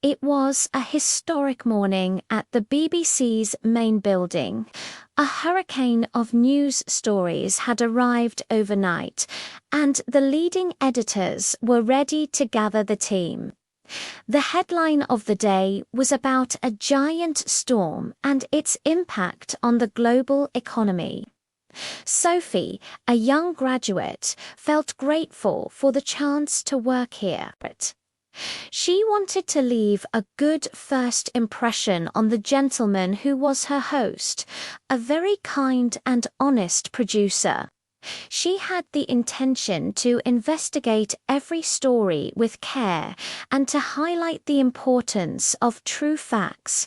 It was a historic morning at the BBC's main building. A hurricane of news stories had arrived overnight, and the leading editors were ready to gather the team. The headline of the day was about a giant storm and its impact on the global economy. Sophie, a young graduate, felt grateful for the chance to work here. She wanted to leave a good first impression on the gentleman who was her host, a very kind and honest producer. She had the intention to investigate every story with care and to highlight the importance of true facts.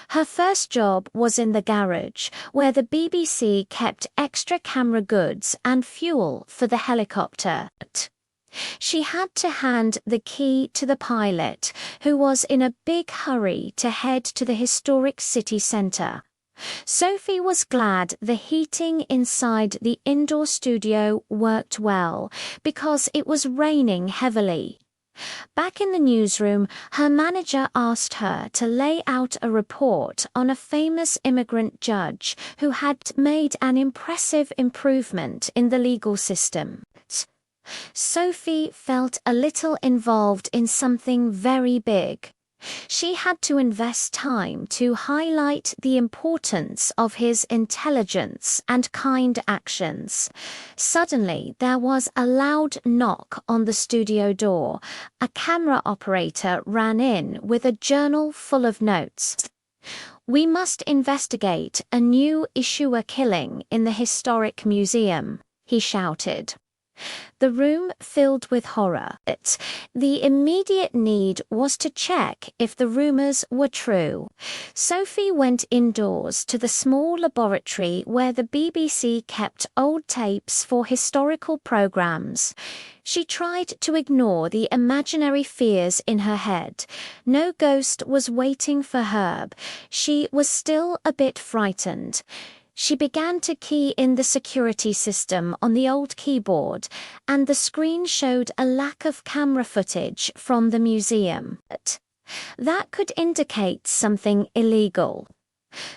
Her first job was in the garage, where the BBC kept extra camera goods and fuel for the helicopter. She had to hand the key to the pilot, who was in a big hurry to head to the historic city centre. Sophie was glad the heating inside the indoor studio worked well, because it was raining heavily. Back in the newsroom, her manager asked her to lay out a report on a famous immigrant judge who had made an impressive improvement in the legal system. Sophie felt a little involved in something very big. She had to invest time to highlight the importance of his intelligence and kind actions. Suddenly, there was a loud knock on the studio door. A camera operator ran in with a journal full of notes. "We must investigate a new issuer killing in the historic museum," he shouted. The room filled with horror. The immediate need was to check if the rumors were true. Sophie went indoors to the small laboratory where the BBC kept old tapes for historical programs. She tried to ignore the imaginary fears in her head. No ghost was waiting for Herb. She was still a bit frightened. She began to key in the security system on the old keyboard, and the screen showed a lack of camera footage from the museum. That could indicate something illegal.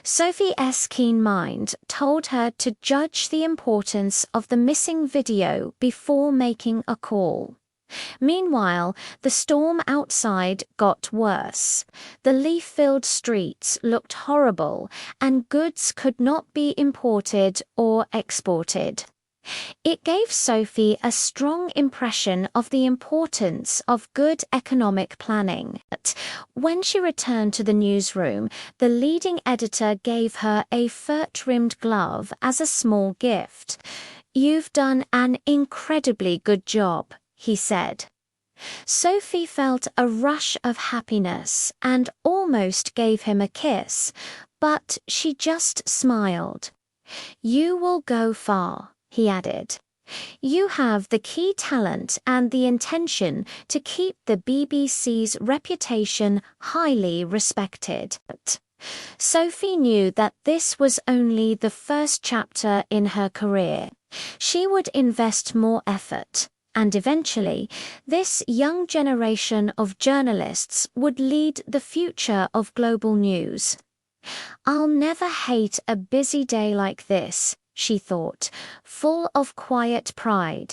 Sophie's keen mind told her to judge the importance of the missing video before making a call. Meanwhile, the storm outside got worse. The leaf-filled streets looked horrible, and goods could not be imported or exported. It gave Sophie a strong impression of the importance of good economic planning. When she returned to the newsroom, the leading editor gave her a fur-trimmed glove as a small gift. "You've done an incredibly good job," he said. Sophie felt a rush of happiness and almost gave him a kiss, but she just smiled. "You will go far," he added. "You have the key talent and the intention to keep the BBC's reputation highly respected." Sophie knew that this was only the first chapter in her career. She would invest more effort, and eventually, this young generation of journalists would lead the future of global news. "I'll never hate a busy day like this," she thought, full of quiet pride.